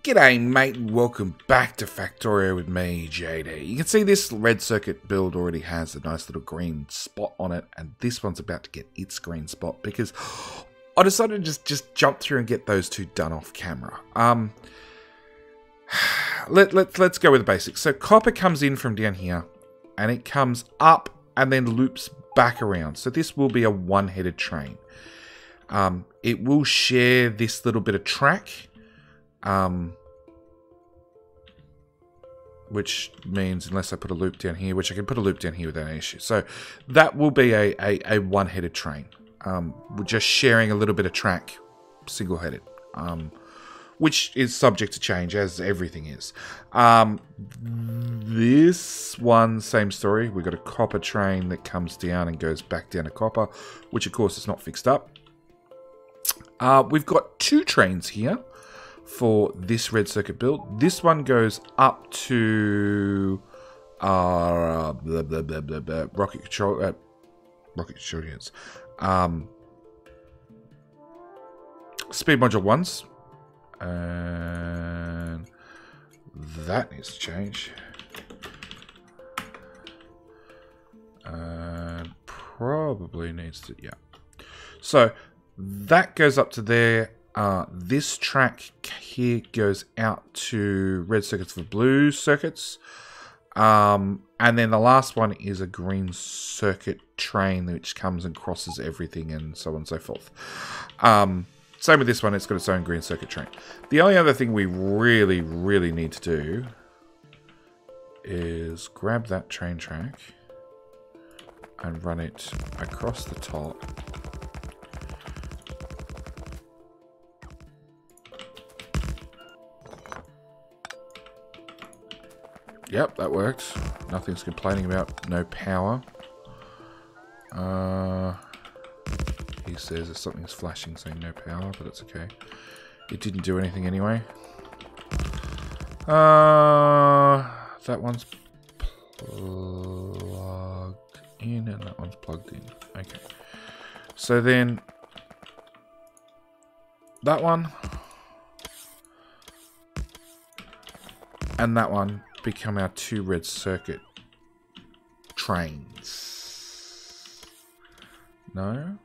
G'day mate and welcome back to Factorio with me, JD. You can see this red circuit build already has a nice little green spot on it, and this one's about to get its green spot because I decided to just jump through and get those two done off camera. Let's go with the basics. So copper comes in from down here and it comes up and then loops back around. So this will be a one-headed train. It will share this little bit of track. Which means unless I put a loop down here, which I can put a loop down here without any issue. So that will be a one-headed train. We're just sharing a little bit of track, single-headed, which is subject to change as everything is. This one, same story. We've got a copper train that comes down and goes back down to copper, which of course is not fixed up. We've got two trains here for this red circuit build. This one goes up to rocket control units. Speed module 1s. And that needs to change. And probably needs to, yeah. So that goes up to there. This track here goes out to red circuits for blue circuits. And then the last one is a green circuit train which comes and crosses everything and so on and so forth. Same with this one, it's got its own green circuit train. The only other thing we really need to do is grab that train track and run it across the top. Yep, that worked. Nothing's complaining about no power. He says that something's flashing saying no power, but that's okay. It didn't do anything anyway. That one's plugged in and that one's plugged in. Okay. So then that one and that one become our two red circuit trains. No?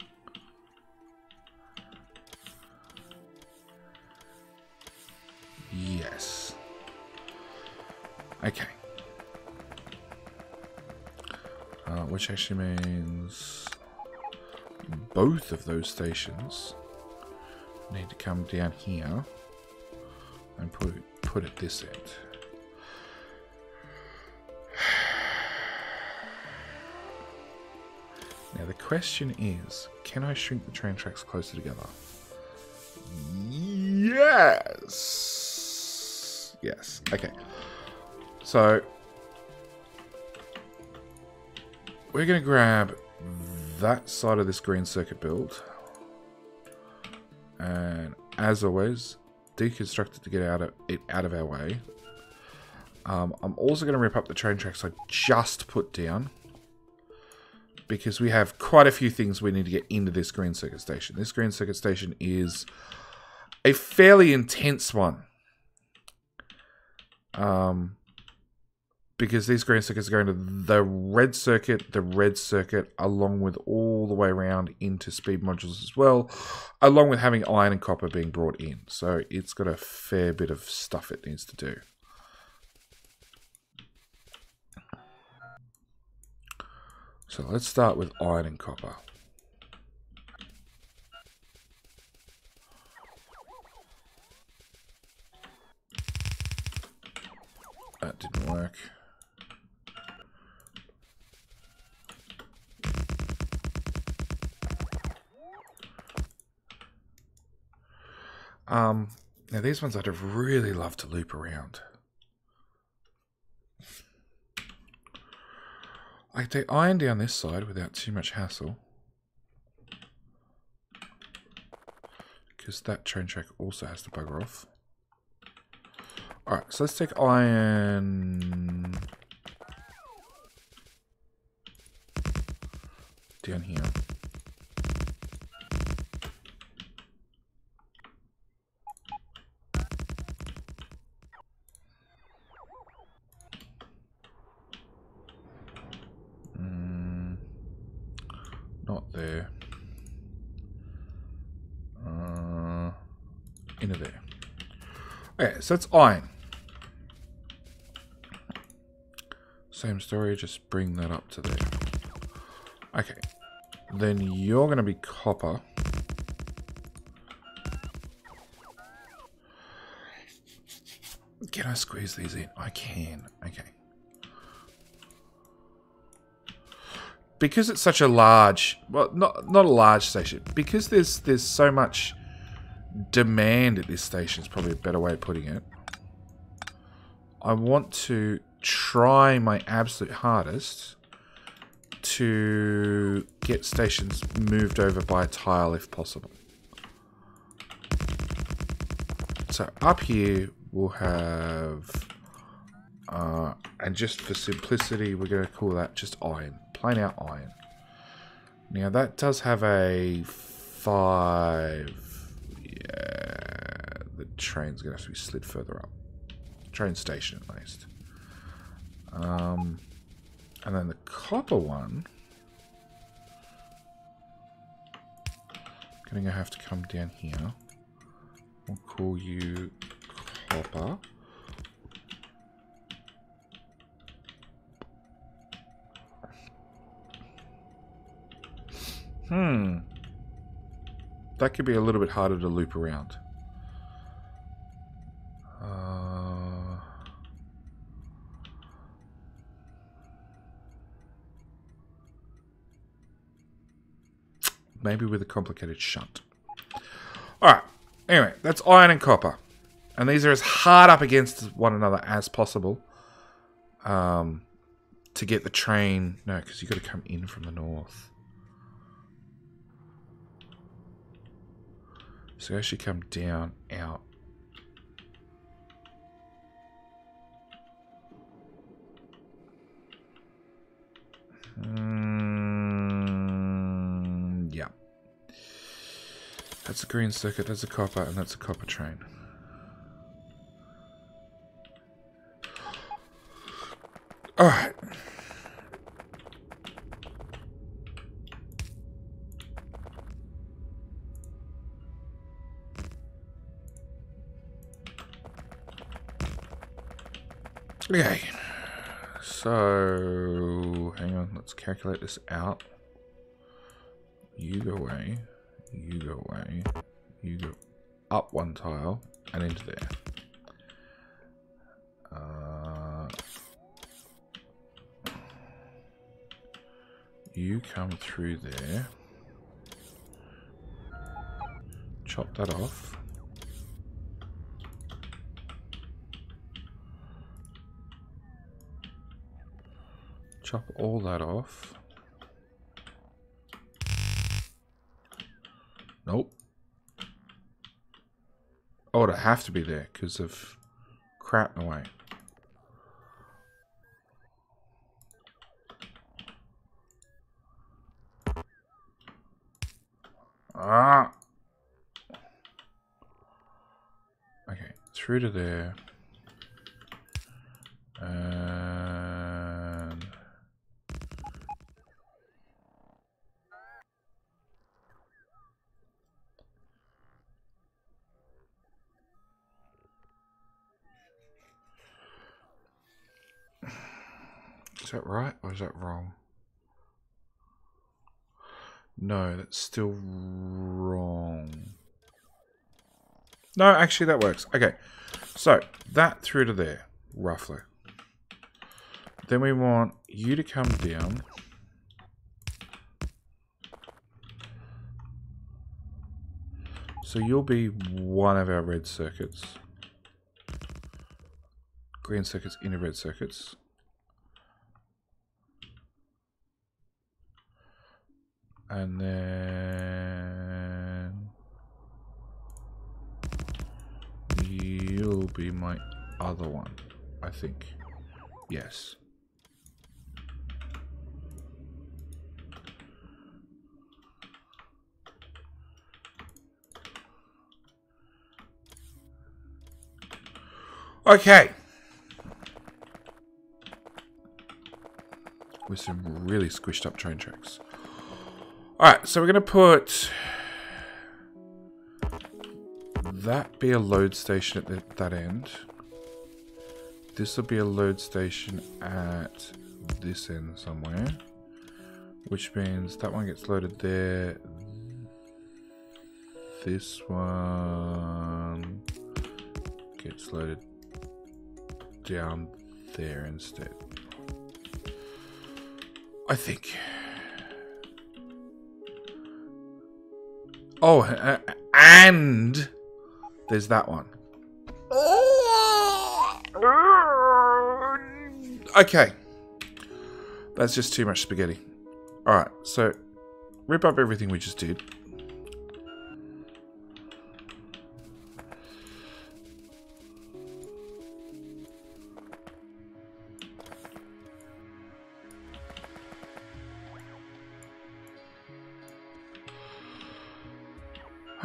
Yes. Okay. Which actually means both of those stations need to come down here and put it this end. Now the question is, can I shrink the train tracks closer together? Yes! Yes, okay. So, we're going to grab that side of this green circuit build. And as always, deconstruct it to get it out of our way. I'm also going to rip up the train tracks I just put down, because we have quite a few things we need to get into this green circuit station. This green circuit station is a fairly intense one. Because these green circuits are going to the red circuit, along with all the way around into speed modules as well, along with having iron and copper being brought in. So it's got a fair bit of stuff it needs to do. So let's start with iron and copper. That didn't work. Now these ones I'd really love to loop around. I can take iron down this side without too much hassle, because that train track also has to bugger off. Alright, so let's take iron down here. there. Into there. Okay, so it's iron. Same story, just bring that up to there. Okay. Then you're going to be copper. Can I squeeze these in? I can. Okay. Because it's such a large, well, not a large station, because there's so much demand at this station is probably a better way of putting it. I want to try my absolute hardest to get stations moved over by a tile if possible. So up here we'll have, and just for simplicity, we're going to call that just iron. Plain out iron. Now that does have a 5. Yeah, the train's going to have to be slid further up. Train station at least. And then the copper one, going to have to come down here. We'll call you copper. That could be a little bit harder to loop around. Maybe with a complicated shunt. Alright, anyway, that's iron and copper. And these are as hard up against one another as possible. To get the train... No, because you've got to come in from the north. So you actually come down, out. Yeah. That's a green circuit, that's a copper, and that's a copper train. Alright. Okay, so hang on, let's calculate this out. You go away, you go away, you go up one tile and into there. You come through there, chop that off. Chop all that off. Nope. Oh, it'd have to be there because of crap in the way. Ah. Okay, through to there. And is that right or is that wrong? No, that's still wrong. No, actually that works. Okay, so that through to there, roughly. Then we want you to come down. So you'll be one of our red circuits. Green circuits into red circuits. And then you'll be my other one, I think. Yes. Okay. With some really squished up train tracks. Alright, so we're going to put that be a load station at that end. This will be a load station at this end somewhere. Which means that one gets loaded there. This one gets loaded down there instead. I think. Oh, and there's that one. Okay. That's just too much spaghetti. Alright, so rip up everything we just did.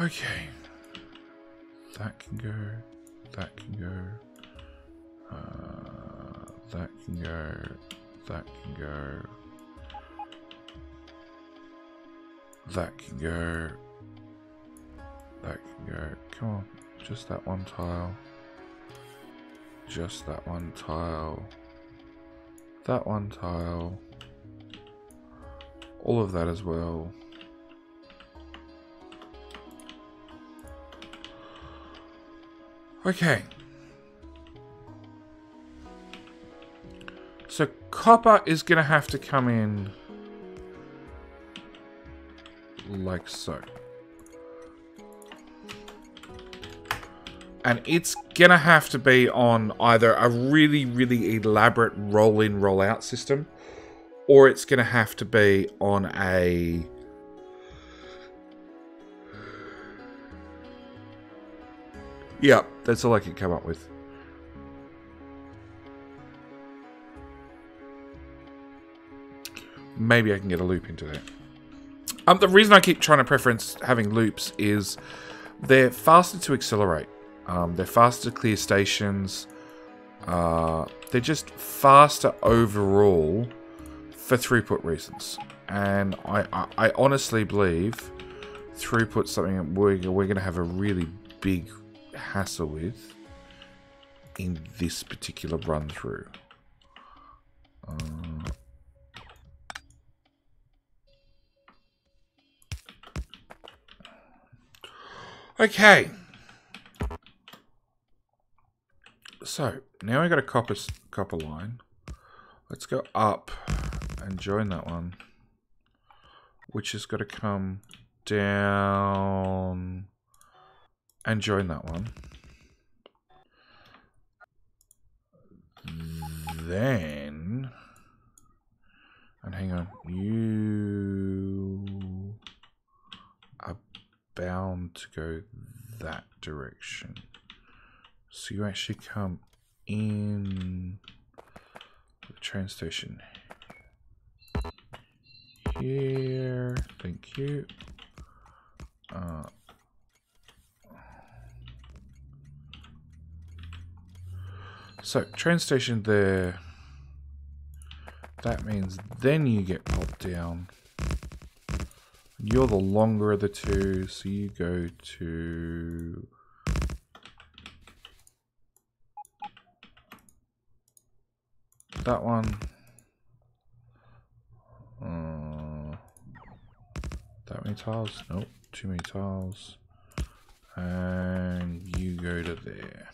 Okay. That can go. That can go. That can go. That can go. That can go. That can go. Come on. Just that one tile. Just that one tile. That one tile. All of that as well. Okay. So copper is going to have to come in like so. And it's going to have to be on either a really, really elaborate roll-in, roll-out system, or it's going to have to be on a... Yeah, that's all I can come up with. Maybe I can get a loop into that. The reason I keep trying to preference having loops is they're faster to accelerate. They're faster to clear stations. They're just faster overall for throughput reasons. And I honestly believe throughput's something we're going to have a really big hassle with in this particular run through. Okay. So now I got a copper line. Let's go up and join that one, which has got to come down and join that one. Then, and hang on, you are bound to go that direction. So you actually come in the train station here. Thank you. So train station there. That means then you get popped down. You're the longer of the two, so you go to that one. That many tiles? Nope, too many tiles. And you go to there.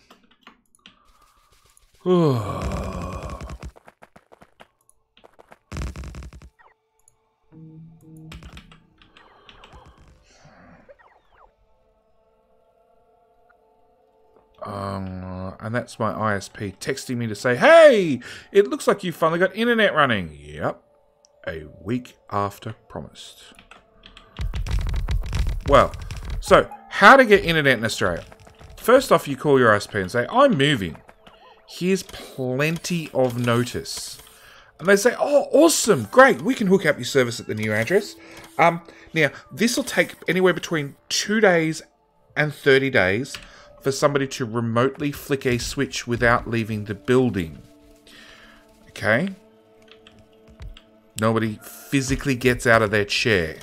And that's my ISP texting me to say, hey, it looks like you finally got internet running. Yep, a week after promised. Well, so how to get internet in Australia? First off, you call your ISP and say, I'm moving. Here's plenty of notice. And they say, oh, awesome, great, we can hook up your service at the new address. Now, this will take anywhere between 2 days and 30 days for somebody to remotely flick a switch without leaving the building. Okay? Nobody physically gets out of their chair.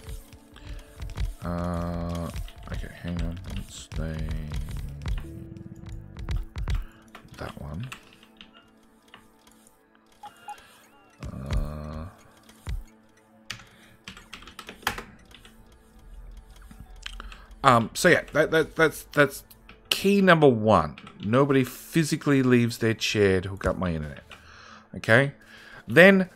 Okay, hang on. Let's stay that one. So yeah, that's key number one. Nobody physically leaves their chair to hook up my internet. Okay? Then,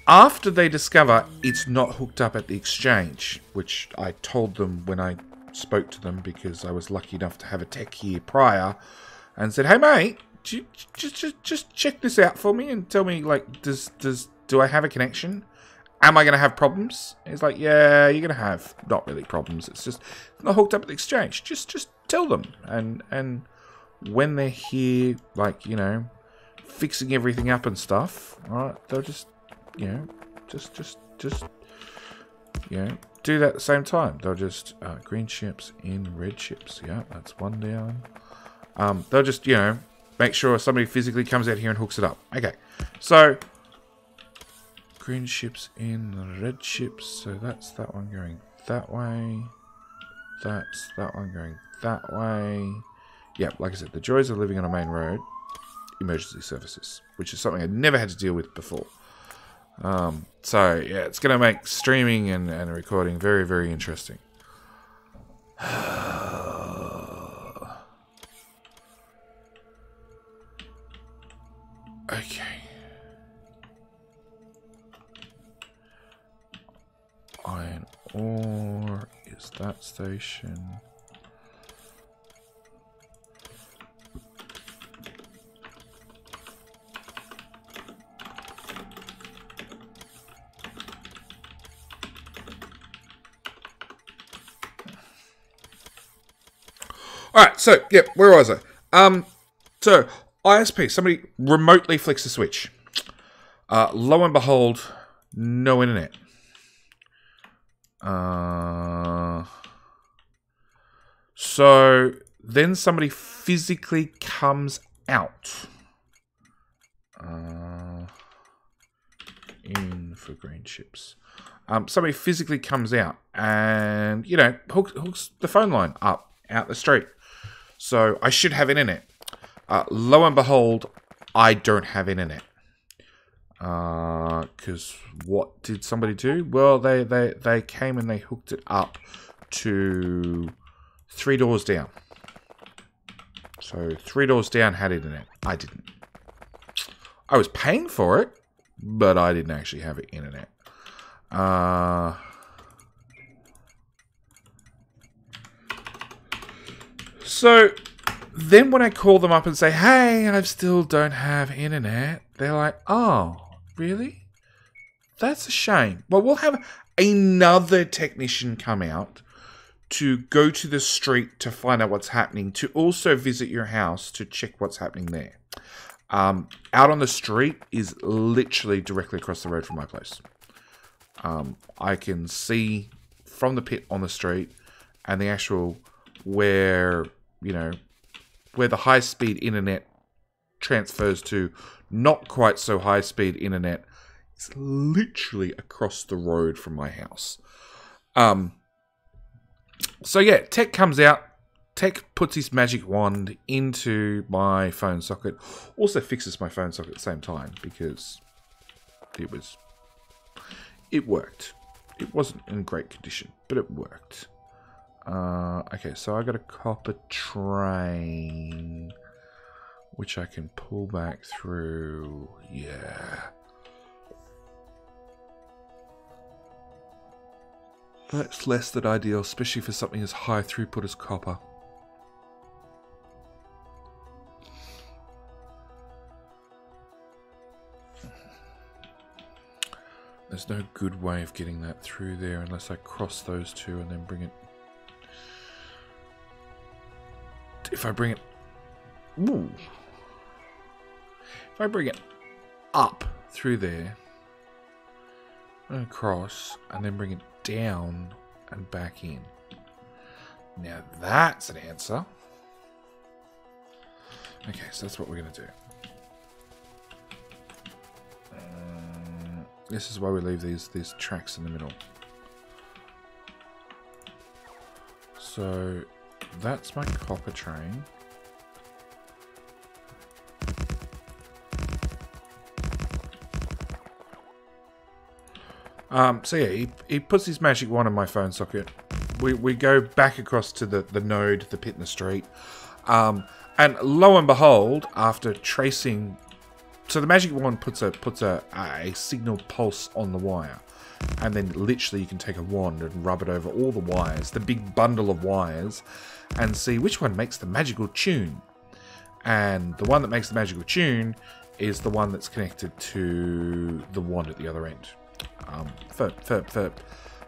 after they discover it's not hooked up at the exchange, which I told them when I spoke to them because I was lucky enough to have a tech here prior, and said, "Hey mate, just check this out for me and tell me, like, do I have a connection? Am I going to have problems?" He's like, "Yeah, you're going to have not really problems. It's just not hooked up at the exchange. Just tell them." And when they're here, like, you know, fixing everything up and stuff, right, they'll just, you know, just you know, do that at the same time. They'll just green chips in red chips. Yeah, that's one down. They'll just, you know, make sure somebody physically comes out here and hooks it up. Okay, so green chips in red chips. So that's that one going that way. That's that one going that way. Yeah, like I said, the joys of living on a main road. Emergency services, which is something I never had to deal with before. So yeah, it's going to make streaming and recording very, very interesting. Okay. Iron ore is that station. Alright, so, yep, where was I? So, ISP, somebody remotely flicks the switch. Lo and behold, no internet. So, then somebody physically comes out. In for green chips. Somebody physically comes out and, you know, hooks the phone line up out the street. So I should have internet. Lo and behold, I don't have internet. Because what did somebody do? Well, they came and they hooked it up to 3 doors down. So 3 doors down had internet. I didn't. I was paying for it, but I didn't actually have internet. So then when I call them up and say, "Hey, I still don't have internet," they're like, "Oh, really? That's a shame. Well, we'll have another technician come out to go to the street to find out what's happening, to also visit your house to check what's happening there." Out on the street is literally directly across the road from my place. I can see from the pit on the street and the actual where, you know, where the high-speed internet transfers to not quite so high-speed internet. It's literally across the road from my house. So yeah, Tech comes out. Tech puts his magic wand into my phone socket. Also fixes my phone socket at the same time because it worked. It wasn't in great condition, but it worked. Okay, so I got a copper train, which I can pull back through. Yeah. That's less than ideal, especially for something as high throughput as copper. There's no good way of getting that through there unless I cross those two and then bring it. If I bring it... Ooh. If I bring it up through there and across and then bring it down and back in. Now that's an answer. Okay, so that's what we're going to do. This is why we leave these tracks in the middle. So that's my copper train. So yeah, he puts his magic wand in my phone socket. We go back across to the node, the pit in the street. And lo and behold, after tracing... So the magic wand puts a signal pulse on the wire. And then literally you can take a wand and rub it over all the wires, the big bundle of wires, and see which one makes the magical tune. And the one that makes the magical tune is the one that's connected to the wand at the other end.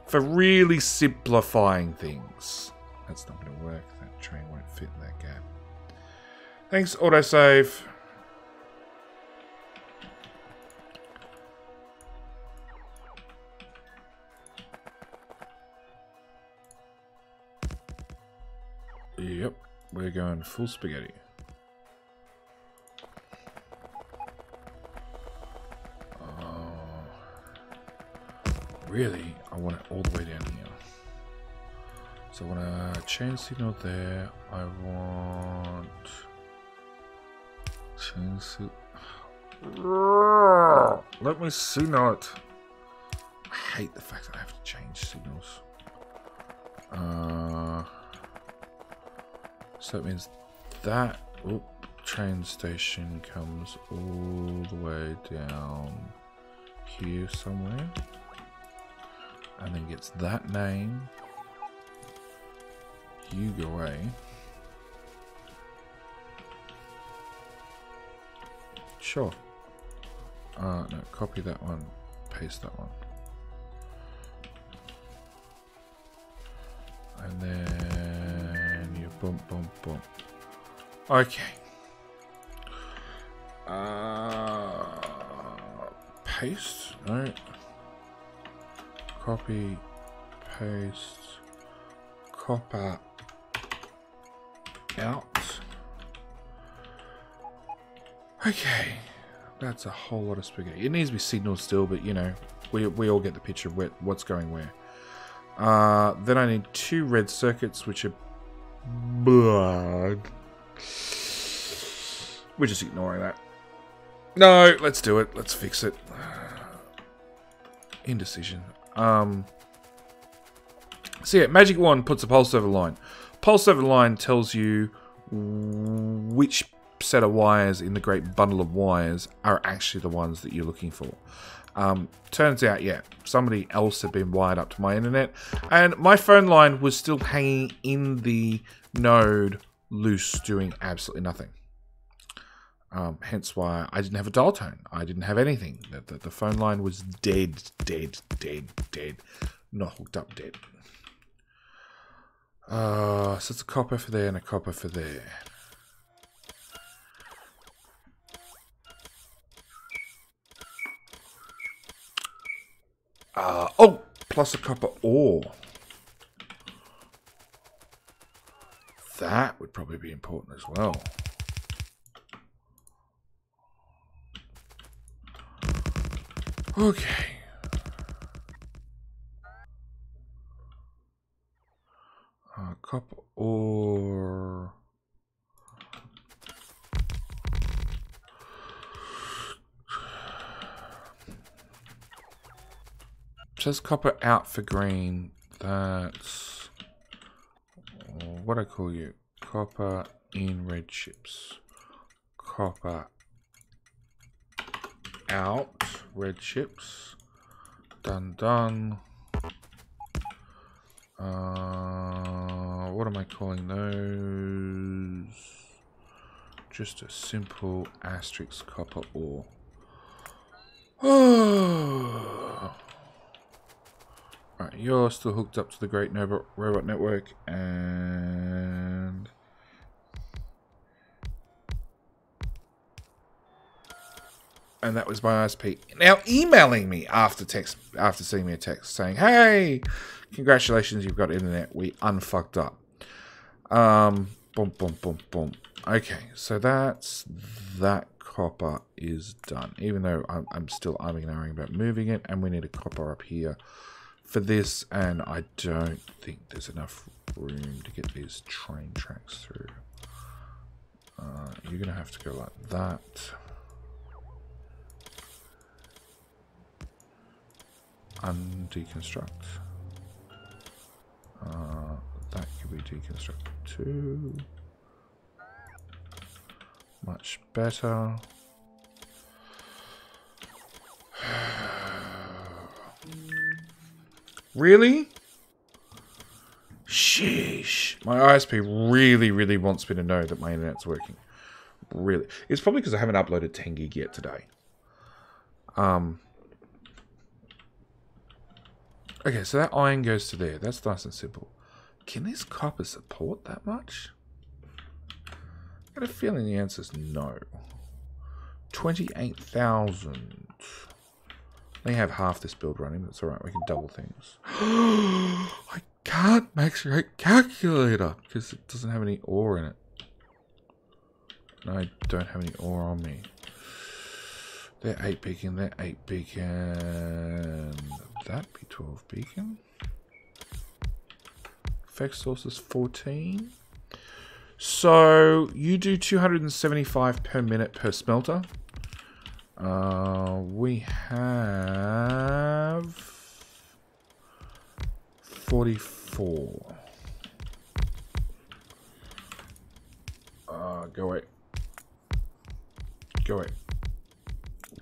For really simplifying things. That's not going to work. That train won't fit in that gap. Thanks, autosave. Yep, we're going full spaghetti. Really, I want it all the way down here. So I want to change signal there. I want change signal. Let me signal it. I hate the fact that I have to change signals. So that means that train station comes all the way down here somewhere. And then gets that name. You go away. Sure. No, copy that one, paste that one. And then you bump, bump, bump. Okay. Paste? No. Copy, paste, copper out. Okay, that's a whole lot of spaghetti. It needs to be signaled still, but you know, we all get the picture of what's going where. Then I need 2 red circuits, which are blood. We're just ignoring that. No, let's do it. Let's fix it. Indecision. So yeah, magic wand puts a pulse over line. Pulse over line tells you which set of wires in the great bundle of wires are actually the ones that you're looking for. Turns out, yeah, somebody else had been wired up to my internet, and my phone line was still hanging in the node loose, doing absolutely nothing. Hence why I didn't have a dial tone. I didn't have anything. The phone line was dead. Not hooked up, dead. So it's a copper for there and a copper for there. Oh, plus a copper ore. That would probably be important as well. Okay. Copper ore. Says copper out for green. That's what I call you. Copper in red chips. Copper out red chips. Done. What am I calling those? Just a simple asterisk copper ore. Right, you're still hooked up to the Great Robot Network, and that was my ISP. Now emailing me after sending me a text saying, "Hey, congratulations, you've got internet. We unfucked up." Boom. Okay, so that copper is done. Even though I'm still umming and ahhing about moving it, and we need a copper up here for this, and I don't think there's enough room to get these train tracks through. You're going to have to go like that. Undeconstruct. That can be deconstructed too. Much better. Really? Sheesh. My ISP really wants me to know that my internet's working. Really. It's probably because I haven't uploaded 10 gig yet today. Okay, so that iron goes to there. That's nice and simple. Can this copper support that much? I got a feeling the answer is no. 28,000. They have half this build running. That's alright. We can double things. I can't max rate calculator because it doesn't have any ore in it. And I don't have any ore on me. They're 8 beacon. They're 8 beacon. That be 12 beacon. Effect source is 14. So you do 275 per minute per smelter. We have 44. Go away. Go away.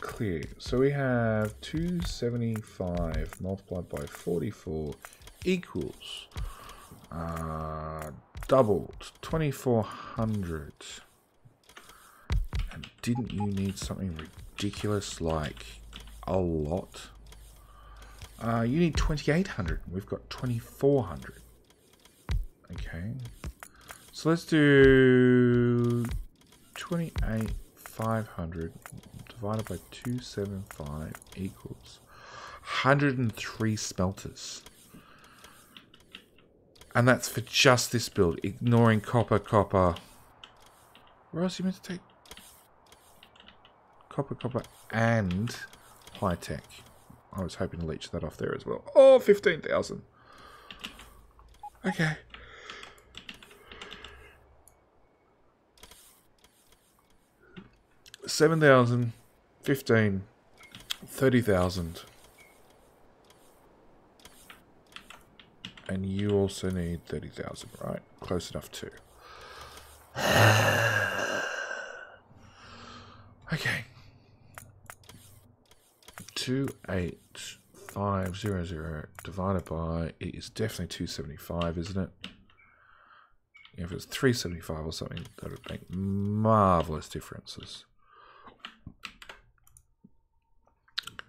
Clear. So we have 275 multiplied by 44 equals doubled 2400. And didn't you need something ridiculous like a lot? You need 2800. We've got 2400. Okay. So let's do 28,500 divided by 275 equals 103 smelters. And that's for just this build, ignoring copper. Where else are you meant to take? Copper, and high tech. I was hoping to leech that off there as well. Oh, 15,000. Okay. $7,000, 15, 30,000. And you also need 30,000, right? Close enough too. Okay. 28500 divided by, it is definitely 275, isn't it? If it's 375 or something, that would make marvelous differences.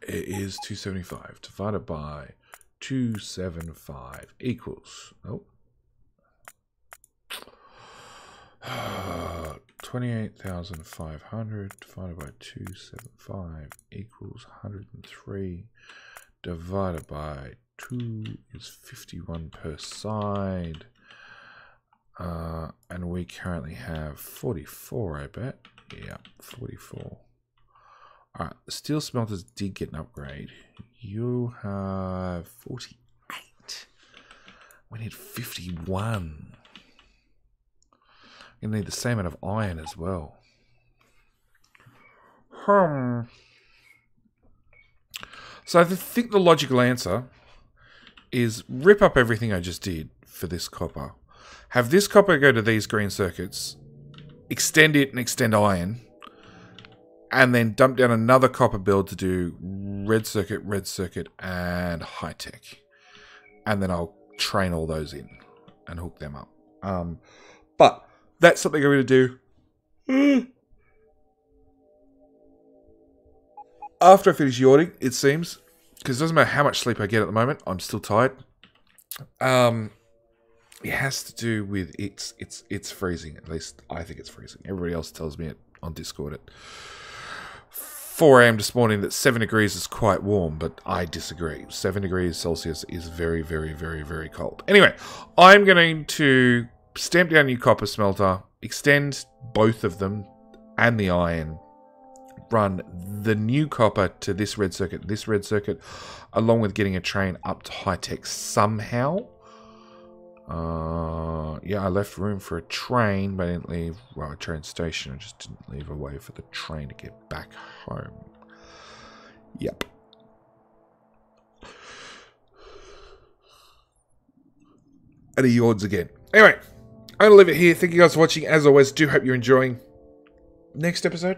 It is 275 divided by 275 equals, 28,500 divided by 275 equals 103 divided by 2 is 51 per side. And we currently have 44, I bet. Yeah, 44. Alright, the steel smelters did get an upgrade. You have 48. We need 51. You need the same amount of iron as well. So I think the logical answer is rip up everything I just did for this copper. Have this copper go to these green circuits, extend it and extend iron, and then dump down another copper build to do red circuit, and high tech. And then I'll train all those in and hook them up. But that's something I'm going to do after I finish yawning, it seems. Because it doesn't matter how much sleep I get at the moment, I'm still tired. It has to do with it's freezing. At least I think it's freezing. Everybody else tells me it on Discord at 4 AM this morning that 7 degrees is quite warm, but I disagree. 7 degrees Celsius is very, very, very, very cold. Anyway, I'm going to stamp down a new copper smelter, extend both of them and the iron run the new copper to this red circuit, along with getting a train up to high tech somehow. Yeah, I left room for a train, but I didn't leave, well, a train station. I just didn't leave a way for the train to get back home. Yep. And he yawns again. Anyway, I'm going to leave it here. Thank you guys for watching. As always, do hope you're enjoying. Next episode?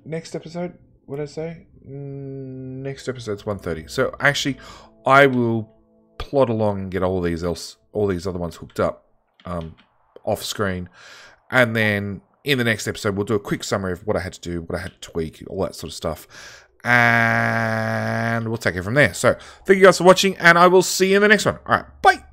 What did I say? Next episode's 1:30. So actually, I will plod along and get all these other ones hooked up off screen. And then in the next episode, we'll do a quick summary of what I had to do, what I had to tweak, all that sort of stuff. And we'll take it from there. So thank you guys for watching, and I will see you in the next one. All right, bye.